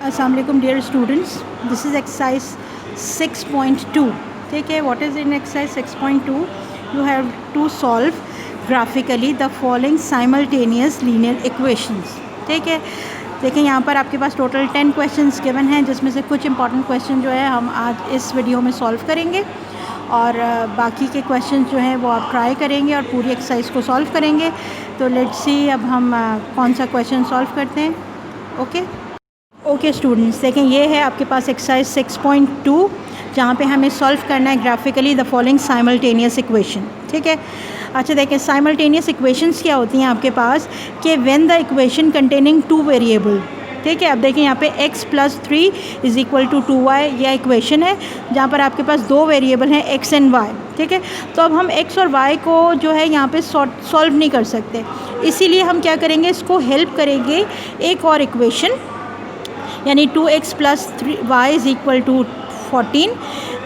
अस्सलाम वालेकुम dear students, this is exercise 6.2. ठीक है, what is in exercise 6.2? You have to solve graphically the following simultaneous linear equations. ठीक है, देखें यहाँ पर आपके पास टोटल 10 क्वेश्चंस गिवन हैं, जिसमें से कुछ इंपॉर्टेंट क्वेश्चन जो है हम आज इस वीडियो में सॉल्व करेंगे और बाकी के क्वेश्चन जो हैं वो आप ट्राई करेंगे और पूरी एक्सरसाइज को सॉल्व करेंगे. तो लेट्स सी अब हम कौन सा क्वेश्चन सॉल्व करते हैं. ओके स्टूडेंट्स, देखें ये है आपके पास एक्सरसाइज 6.2, जहाँ पे हमें सॉल्व करना है graphically the following simultaneous equation. ठीक है, अच्छा देखें साइमल्टेनियस इक्वेशंस क्या होती हैं आपके पास कि when the equation containing two variable. ठीक है, अब देखें यहाँ पे x + 3 = 2y यह इक्वेशन है जहाँ पर आपके पास दो वेरिएबल हैं x एंड y. ठीक है, तो अब हम x और y को जो है यहाँ पे सॉल्व नहीं कर सकते, इसीलिए हम क्या करेंगे, इसको हेल्प करेंगे एक और इक्वेशन, यानी 2x + 3y = 14.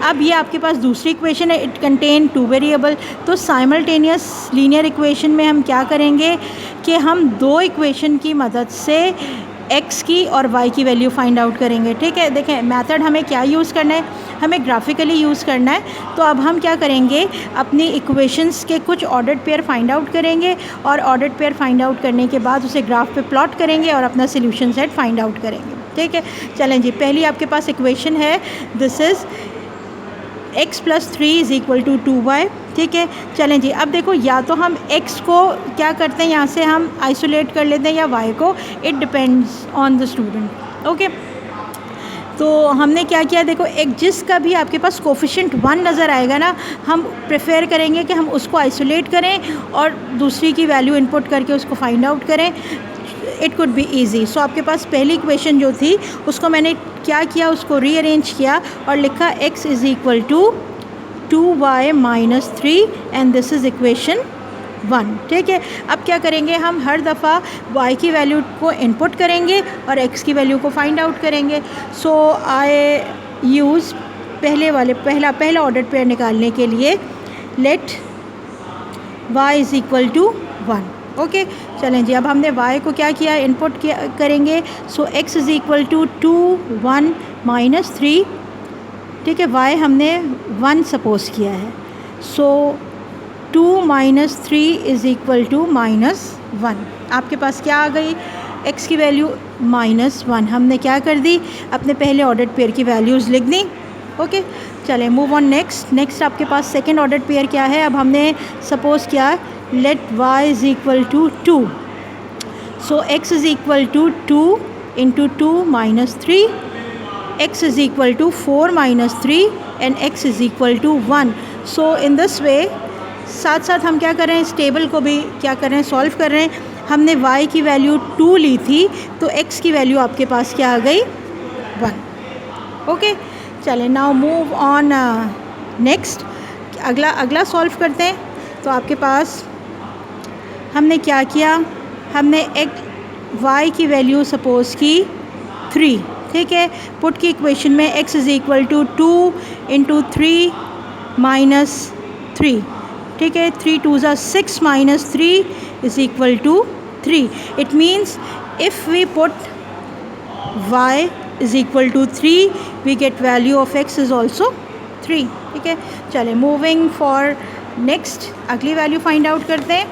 अब ये आपके पास दूसरी इक्वेशन है, इट कंटेन टू वेरिएबल. तो साइमल्टेनियस लीनियर इक्वेशन में हम क्या करेंगे कि हम दो इक्वेशन की मदद से x की और y की वैल्यू फाइंड आउट करेंगे. ठीक है, देखें मेथड हमें क्या यूज़ करना है, हमें ग्राफिकली यूज़ करना है. तो अब हम क्या करेंगे, अपनी इक्वेशंस के कुछ ऑर्डर्ड पेयर फाइंड आउट करेंगे और ऑर्डर्ड पेयर फाइंड आउट करने के बाद उसे ग्राफ पे प्लॉट करेंगे और अपना सोल्यूशन सेट फाइंड आउट करेंगे. ठीक है, चलें जी, पहली आपके पास इक्वेशन है, दिस इज़ x + 3 = 2y. ठीक है, चलें जी, अब देखो या तो हम x को क्या करते हैं, यहाँ से हम आइसोलेट कर लेते हैं, या y को, it depends on the student. Okay, तो हमने क्या किया, देखो एक जिसका भी आपके पास कोफिशिएंट 1 नज़र आएगा ना, हम प्रेफर करेंगे कि हम उसको आइसोलेट करें और दूसरी की वैल्यू इनपुट करके उसको फाइंड आउट करें. It could be easy. So आपके पास पहली इक्वेशन जो थी उसको मैंने क्या किया, उसको रीअरेंज किया और लिखा x = 2y - 3 and this is equation 1. ठीक है, अब क्या करेंगे, हम हर दफ़ा y की वैल्यू को इनपुट करेंगे और x की वैल्यू को फाइंड आउट करेंगे. सो आई यूज़ पहला ऑर्डर पेयर निकालने के लिए लेट y = 1. ओके, चलें जी, अब हमने y को क्या किया, इनपुट किया करेंगे. सो x = 2 1 - 3. ठीक है, y हमने 1 सपोज़ किया है. सो 2 - 3 = -1. आपके पास क्या आ गई, x की वैल्यू -1. हमने क्या कर दी, अपने पहले ऑर्डर्ड पेयर की वैल्यूज़ लिख दी. ओके, चलें मूव ऑन नेक्स्ट आपके पास सेकेंड ऑर्डर्ड पेयर क्या है. अब हमने सपोज़ किया let y = 2. So x = 2 × 2 - 3, x = 4 - 3 and x = 1. So in this way साथ साथ हम क्या कर रहे हैं, इस टेबल को भी क्या कर रहे हैं, सॉल्व कर रहे हैं. हमने y की वैल्यू 2 ली थी, तो x की वैल्यू आपके पास क्या आ गई, 1. ओके, चलें नाउ मूव ऑन नेक्स्ट. अगला सॉल्व करते हैं. तो आपके पास हमने क्या किया, हमने y की वैल्यू सपोज़ की 3. ठीक है, पुट की इक्वेशन में x = 2 × 3 - 3. ठीक है, 3 2 = 6 - 3 = 3. It means if we put y = 3 we get value of x is also 3. ठीक है, चलें मूविंग फॉर नेक्स्ट, अगली वैल्यू फाइंड आउट करते हैं.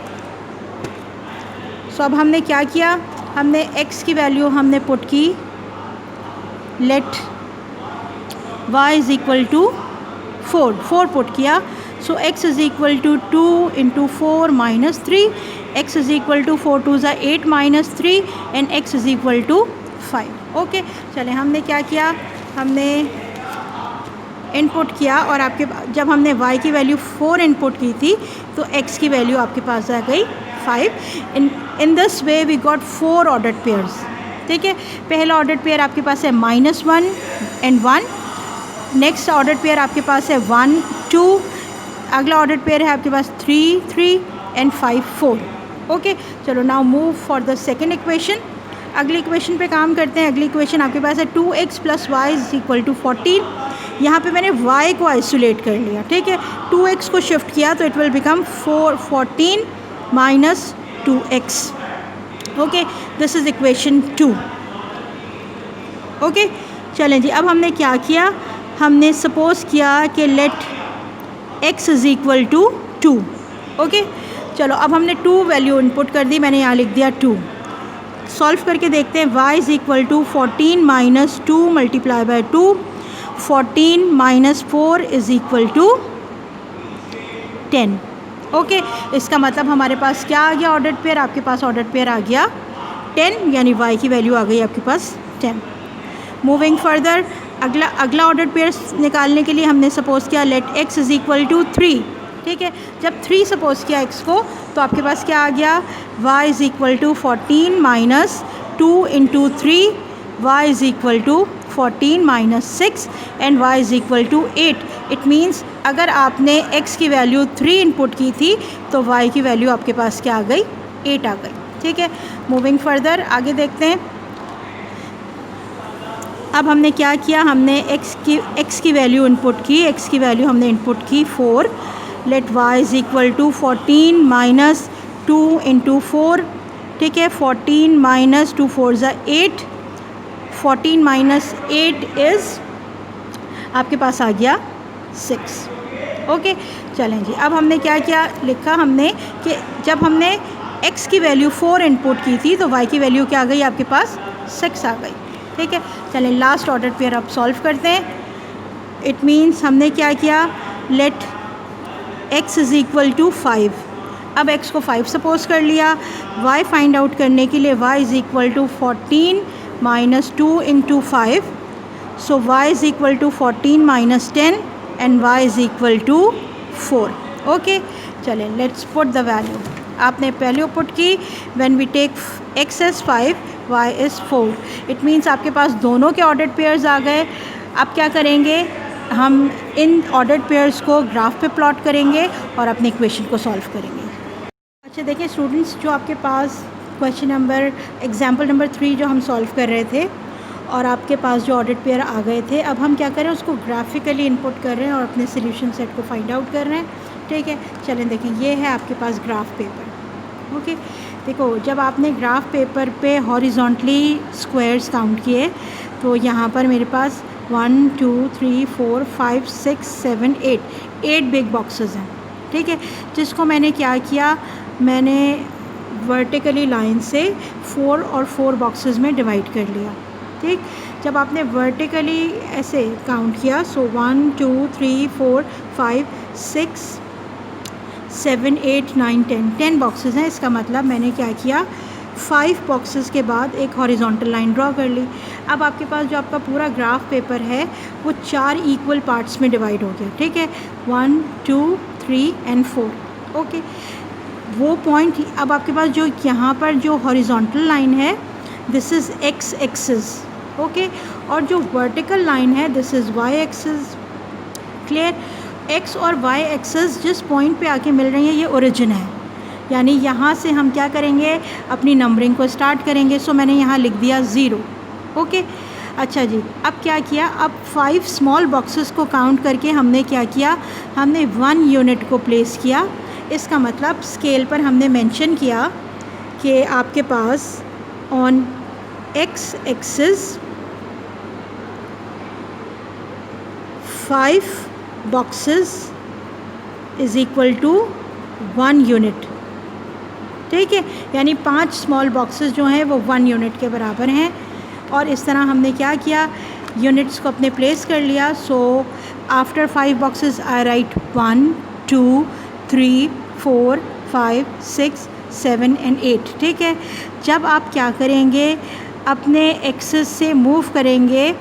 सो अब हमने क्या किया, हमने x की वैल्यू हमने पुट की, लेट y = 4 पुट किया. सो x = 2 × 4 - 3, x = 4 2 = 8 - 3 and x = 5. Okay, चलें हमने क्या किया, हमने इनपुट किया और आपके जब हमने y की वैल्यू 4 इनपुट की थी तो x की वैल्यू आपके पास आ गई 5. In this way we got 4 ordered pairs. ठीक है, पहला ऑर्डर्ड पेयर आपके पास है -1 एंड 1. नेक्स्ट ऑर्डर्ड पेयर आपके पास है 1 2. अगला ऑर्डर्ड पेयर है आपके पास 3 3 एंड 5 4. ओके, चलो now move for the second equation. अगली इक्वेशन पे काम करते हैं. अगली इक्वेशन आपके पास है 2x + y = 14. यहाँ पे मैंने y को आइसोलेट कर लिया. ठीक है, 2x को शिफ्ट किया तो it will become 14 - 2x. Okay, this is equation 2. Okay चलें जी, अब हमने क्या किया, हमने सपोज़ किया कि let x is equal to 2। Okay चलो, अब हमने 2 वैल्यू इनपुट कर दी, मैंने यहाँ लिख दिया 2। सॉल्व करके देखते हैं। y is equal to 14 minus 2 multiply by 2, 14 minus 4 is equal to 10। Okay इसका मतलब हमारे पास क्या आ गया ऑर्डर्ड पेयर, आपके पास ऑर्डर्ड पेयर आ गया 10, यानी y की वैल्यू आ गई आपके पास 10। मूविंग फर्दर, अगला ऑर्डर्ड पेयर निकालने के लिए हमने सपोज़ किया let x is equal to 3। ठीक है, जब 3 सपोज़ किया x को, तो आपके पास क्या आ गया, y is equal to 14 minus 2 into 3, y is equal to 14 minus 6 and y is equal to 8। It means अगर आपने x की वैल्यू 3 इनपुट की थी तो y की वैल्यू आपके पास क्या आ गई, 8 आ गई। ठीक है, मूविंग फर्दर आगे देखते हैं। अब हमने क्या किया, हमने x की वैल्यू इनपुट की, x की वैल्यू हमने इनपुट की 4। Let y is equal to 14 minus 2 into 4। ठीक है, 14 माइनस 2 4 ज़ा 8, 14 माइनस 8 इज़ आपके पास आ गया 6। ओके चलें जी, अब हमने क्या किया, लिखा हमने कि जब हमने x की वैल्यू 4 इनपुट की थी तो y की वैल्यू क्या आ गई, आपके पास 6 आ गई। ठीक है, चलें लास्ट ऑर्डर पेयर अब सॉल्व करते हैं। इट मीन्स हमने क्या किया, let x is equal to 5। अब x को 5 सपोज कर लिया। y फाइंड आउट करने के लिए y is equal to 14 minus 2 into 5, so y is equal to 14 minus 10 and y is equal to 4। Okay चलें, लेट्स पुट द वैल्यू। आपने value put की, when we take x as 5, y is 4। It means आपके पास दोनों के ordered pairs आ गए। अब क्या करेंगे, हम इन ऑर्डर्ड पेयर्स को ग्राफ पे प्लॉट करेंगे और अपने इक्वेशन को सॉल्व करेंगे। अच्छा देखिए स्टूडेंट्स, जो आपके पास क्वेश्चन नंबर एग्जाम्पल नंबर 3 जो हम सॉल्व कर रहे थे और आपके पास जो ऑर्डर्ड पेयर आ गए थे, अब हम क्या कर रहे हैं, उसको ग्राफिकली इनपुट कर रहे हैं और अपने सोल्यूशन सेट को फाइंड आउट कर रहे हैं। ठीक है, चलें देखें, ये है आपके पास ग्राफ पेपर। ओके देखो, जब आपने ग्राफ पेपर पे हॉरिजॉन्टली स्क्वायर्स काउंट किए तो यहाँ पर मेरे पास 1 2 3 4 5 6 7 8 बिग बॉक्सेस हैं। ठीक है, जिसको मैंने क्या किया, मैंने वर्टिकली लाइन से 4 और 4 बॉक्सेस में डिवाइड कर लिया। ठीक, जब आपने वर्टिकली ऐसे काउंट किया, सो 1 2 3 4 5 6 7 8 9 10 बॉक्सेस हैं। इसका मतलब मैंने क्या किया, 5 बॉक्सेस के बाद एक हॉरिजॉन्टल लाइन ड्रॉ कर ली। अब आपके पास जो आपका पूरा ग्राफ पेपर है वो 4 इक्वल पार्ट्स में डिवाइड हो गया। ठीक है, 1 2 3 एंड 4। ओके, वो पॉइंट अब आपके पास जो यहाँ पर जो हॉरिजॉन्टल लाइन है, this is x axis. Okay, और जो वर्टिकल लाइन है, this is y axis. Clear, x और y एक्सिस जिस पॉइंट पे आके मिल रही है ये ओरिजिन है, यानी यहाँ से हम क्या करेंगे, अपनी नंबरिंग को स्टार्ट करेंगे। सो मैंने यहाँ लिख दिया 0। ओके अच्छा जी, अब क्या किया, अब 5 स्मॉल बॉक्सेस को काउंट करके हमने क्या किया, हमने 1 यूनिट को प्लेस किया। इसका मतलब स्केल पर हमने मेंशन किया कि आपके पास on x axis 5 boxes is equal to 1 unit. ठीक है, यानी 5 स्मॉल बॉक्सेस जो हैं वो 1 यूनिट के बराबर हैं। और इस तरह हमने क्या किया, यूनिट्स को अपने प्लेस कर लिया। So after 5 boxes I right 1 2 3 4 5 6 7 and 8। ठीक है, जब आप क्या करेंगे, अपने एक्सिस से मूव करेंगे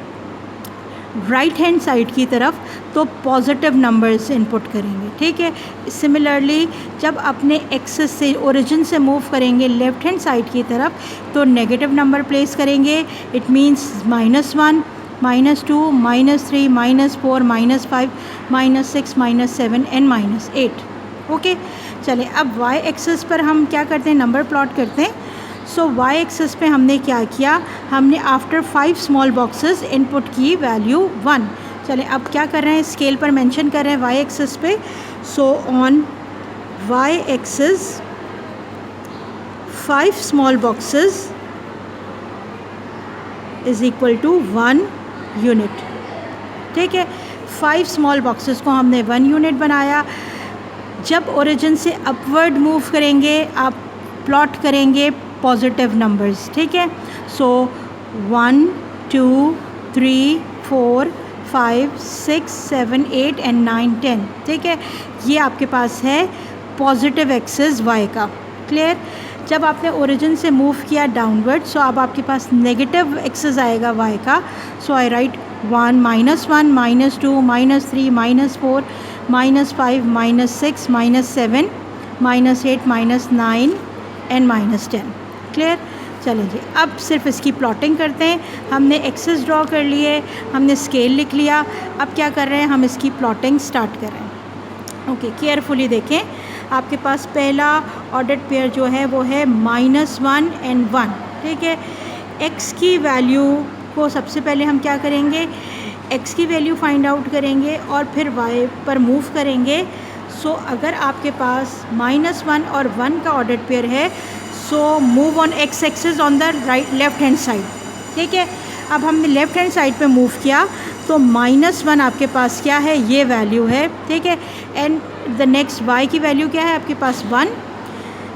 राइट हैंड साइड की तरफ तो पॉजिटिव नंबर्स इनपुट करेंगे। ठीक है, सिमिलरली जब अपने एक्सिस से ओरिजिन से मूव करेंगे लेफ़्ट हैंड साइड की तरफ तो नेगेटिव नंबर प्लेस करेंगे। It means -1 -2 -3 -4 -5 -6 -7 and -8। ओके चलें, अब y एक्सिस पर हम क्या करते हैं, नंबर प्लॉट करते हैं। सो y एक्सिस पे हमने क्या किया, हमने आफ्टर 5 स्मॉल बॉक्सेस इनपुट की वैल्यू 1। चलें, अब क्या कर रहे हैं, स्केल पर मेंशन कर रहे हैं y एक्सिस पे। So on y axis 5 small boxes is equal to 1 unit. ठीक है, 5 स्मॉल बॉक्सेस को हमने 1 यूनिट बनाया। जब ओरिजिन से अपवर्ड मूव करेंगे आप प्लॉट करेंगे पॉजिटिव नंबर्स। ठीक है, सो 1 2 3 4 5 6 7 8 एंड 9 10। ठीक है, ये आपके पास है पॉजिटिव एक्सेस y का। क्लियर। जब आपने ओरिजिन से मूव किया डाउनवर्ड, सो अब आपके पास नेगेटिव एक्सेस आएगा y का। सो आई राइट 1 -1 -2 -3 -4 -5 -6 -7 -8 -9 एंड -10। क्लियर। चलें जी, अब सिर्फ इसकी प्लॉटिंग करते हैं। हमने एक्सेस ड्रॉ कर लिए, हमने स्केल लिख लिया। अब क्या कर रहे हैं, हम इसकी प्लॉटिंग स्टार्ट कर रहे हैं। ओके, केयरफुली देखें। आपके पास पहला ऑर्डर्ड पेयर जो है वो है -1 एंड 1। ठीक है, x की वैल्यू को सबसे पहले हम क्या करेंगे, x की वैल्यू फाइंड आउट करेंगे और फिर y पर मूव करेंगे। सो अगर आपके पास -1 और 1 का ऑर्डर्ड पेयर है, so move on x axis on the right left hand side. ठीक है, अब हमने लेफ्ट हैंड साइड पे मूव किया तो -1 आपके पास क्या है, ये वैल्यू है। ठीक है, एंड द नेक्स्ट y की वैल्यू क्या है आपके पास 1।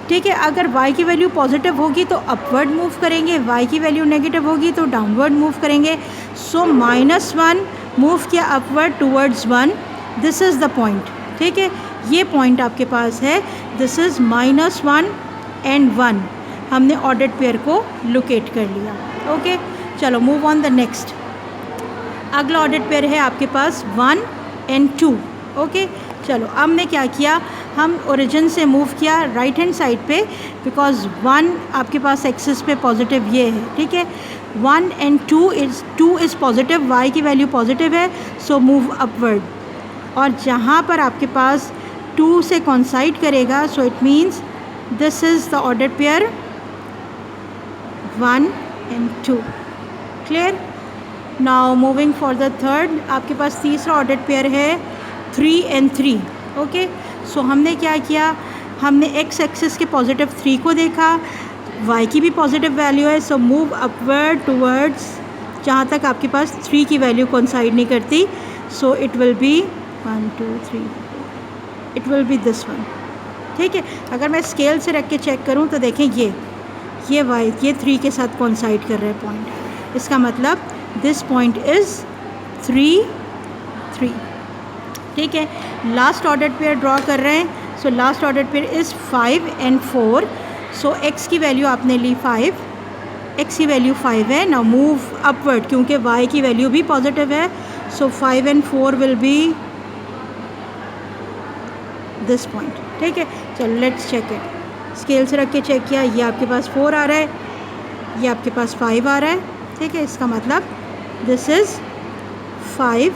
ठीक है, अगर y की वैल्यू पॉजिटिव होगी तो अपवर्ड मूव करेंगे, y की वैल्यू नेगेटिव होगी तो डाउनवर्ड मूव करेंगे। सो -1 मूव किया upward towards 1, this is the point. ठीक है, ये पॉइंट आपके पास है, दिस इज़ -1 एंड 1। हमने ऑर्डर्ड पेयर को लोकेट कर लिया। ओके, चलो मूव ऑन द नेक्स्ट। अगला ऑर्डर्ड पेयर है आपके पास 1 एंड 2। ओके, चलो अब हमने क्या किया, हम ओरिजिन से मूव किया राइट हैंड साइड पे, बिकॉज 1 आपके पास एक्सिस पे पॉजिटिव ये है। ठीक है, 1 एंड 2 इज़ पॉजिटिव, y की वैल्यू पॉजिटिव है, सो मूव अपवर्ड। और जहाँ पर आपके पास 2 से कॉन्साइड करेगा, so it means this is the ordered pair 1 and 2। Clear. Now moving for the third, आपके पास तीसरा ऑर्डर्ड पेयर है 3 एंड 3। ओके, सो हमने क्या किया, हमने x एक्सिस के पॉजिटिव 3 को देखा, y की भी पॉजिटिव वैल्यू है, सो मूव अपवर्ड टूवर्ड्स जहाँ तक आपके पास 3 की वैल्यू कोइंसाइड नहीं करती। So it will be 1 2 3, it will be this one. ठीक है, अगर मैं स्केल से रख के चेक करूँ तो देखें ये y ये 3 के साथ कोइंसाइड कर रहे हैं पॉइंट। इसका मतलब दिस पॉइंट इज़ 3 3। ठीक है, लास्ट ऑर्डर्ड पेयर ड्रॉ कर रहे हैं। So last ordered pair is 5 and 4। So x की वैल्यू आपने ली 5, x की वैल्यू 5 है। नाउ मूव अपवर्ड, क्योंकि y की वैल्यू भी पॉजिटिव है, सो 5 and 4 will be this point. ठीक है, चलो लेट्स चेक इट। स्केल से रख के चेक किया, ये आपके पास 4 आ रहा है, ये आपके पास 5 आ रहा है। ठीक है, इसका मतलब दिस इज़ 5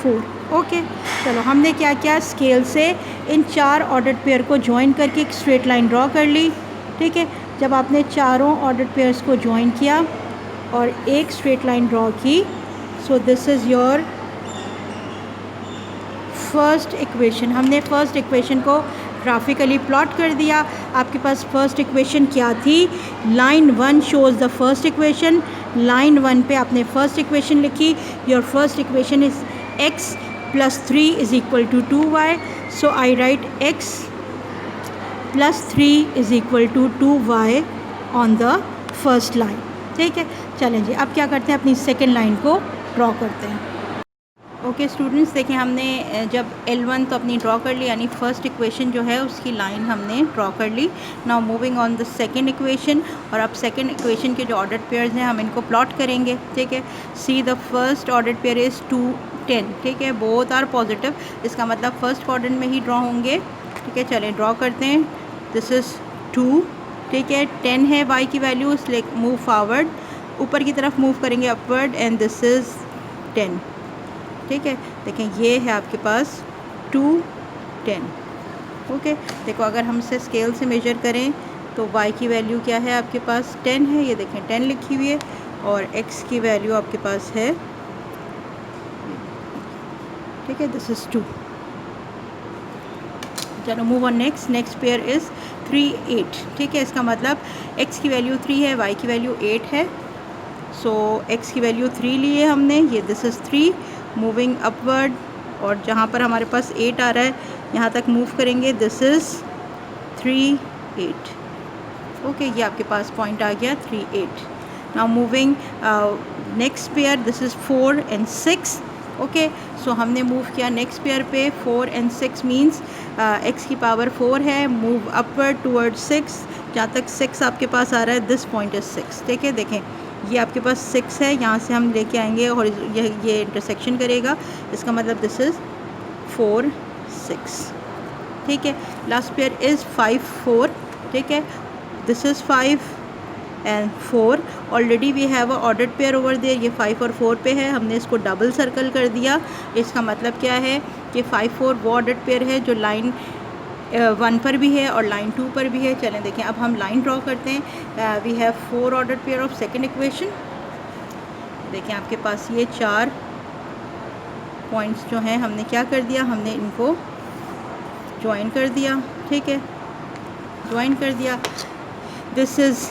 4। ओके, चलो हमने क्या किया, स्केल से इन 4 ऑर्डर्ड पेयर को ज्वाइन करके एक स्ट्रेट लाइन ड्रॉ कर ली। ठीक है, जब आपने चारों ऑर्डर्ड पेयर्स को ज्वाइन किया और एक स्ट्रेट लाइन ड्रॉ की, so this is your first equation. हमने फर्स्ट इक्वेशन को ग्राफिकली प्लॉट कर दिया। आपके पास फर्स्ट इक्वेशन क्या थी, line 1 shows the first equation. Line 1 पे आपने फर्स्ट इक्वेशन लिखी, your first equation is x plus 3 is equal to 2y. So I write x plus 3 is equal to 2y on the first line. ठीक है, चलें जी, अब क्या करते हैं, अपनी सेकेंड लाइन को ड्रॉ करते हैं। ओके स्टूडेंट्स, देखिए हमने जब L1 तो अपनी ड्रॉ कर ली, यानी फर्स्ट इक्वेशन जो है उसकी लाइन हमने ड्रॉ कर ली। Now moving on the second equation, और अब सेकंड इक्वेशन के जो ऑर्डर्ड पेयर्स हैं हम इनको प्लॉट करेंगे। ठीक है, see the first ordered pair is 2 10। ठीक है, बोथ आर पॉजिटिव, इसका मतलब फर्स्ट क्वाड्रेंट में ही ड्रॉ होंगे। ठीक है, चलें ड्रॉ करते हैं। This is 2। ठीक है, 10 है y की वैल्यू, इसलिए मूव फॉरवर्ड, ऊपर की तरफ मूव करेंगे अपवर्ड, एंड दिस इज़ 10। ठीक है, देखें ये है आपके पास 2 10। ओके, देखो अगर हम इसे स्केल से मेजर करें तो y की वैल्यू क्या है आपके पास, 10 है, ये देखें 10 लिखी हुई है, और x की वैल्यू आपके पास है, ठीक है, दिस इज़ 2। चलो move on next. Next pair is 3 8। ठीक है, इसका मतलब x की वैल्यू 3 है, y की वैल्यू 8 है। सो x की वैल्यू 3 ली है हमने, ये दिस इज़ 3 मूविंग अपवर्ड, और जहाँ पर हमारे पास 8 आ रहा है यहाँ तक मूव करेंगे, दिस इज़ 3 8। ओके, ये आपके पास पॉइंट आ गया 3 8। Now moving next pair, this is 4 and 6। Okay, so हमने मूव किया नेक्स्ट पेयर पे, 4 and 6 मीन्स x की पावर 4 है, मूव अपवर्ड टूवर्ड 6, जहाँ तक 6 आपके पास आ रहा है, दिस पॉइंट इज़ 6। ठीक है, देखें ये आपके पास 6 है, यहाँ से हम लेके आएंगे और ये इंटरसेक्शन करेगा, इसका मतलब दिस इज़ 4 6। ठीक है, लास्ट पेयर इज़ 5 4। ठीक है, this is 5 and 4। Already we have a ordered pair over there, ये 5 और 4 पे है, हमने इसको डबल सर्कल कर दिया। इसका मतलब क्या है कि 5 4 वो ऑर्डर्ड पेयर है जो लाइन 1 पर भी है और लाइन 2 पर भी है। चलें देखें, अब हम लाइन ड्रॉ करते हैं। We have 4 ordered pair of second equation. देखें आपके पास ये 4 पॉइंट्स जो हैं हमने क्या कर दिया, हमने इनको ज्वाइन कर दिया। ठीक है, ज्वाइन कर दिया। This is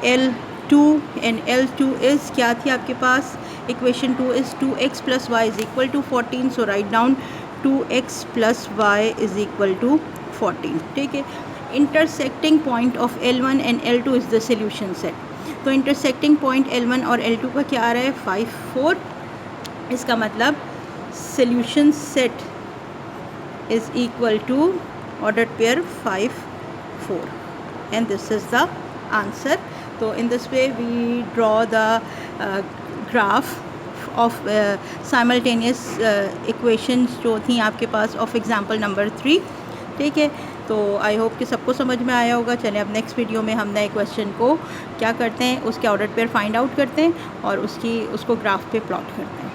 L2 and L2 is क्या थी आपके पास, equation 2 is 2x + y is equal to 14। So right down 2x + y is equal to 14। ठीक है, intersecting point of L1 and L2 is the solution set. तो intersecting point L1 और L2 का क्या आ रहा है, 5 4। इसका मतलब solution set is equal to ordered pair 5 4 and this is the answer। तो in this way we draw the graph of simultaneous equations जो थी आपके पास of example number 3। ठीक है, तो आई होप कि सबको समझ में आया होगा। चलें अब नेक्स्ट वीडियो में हम नए क्वेश्चन को क्या करते हैं, उसके ऑर्डर पेयर फाइंड आउट करते हैं और उसको ग्राफ पे प्लॉट करते हैं।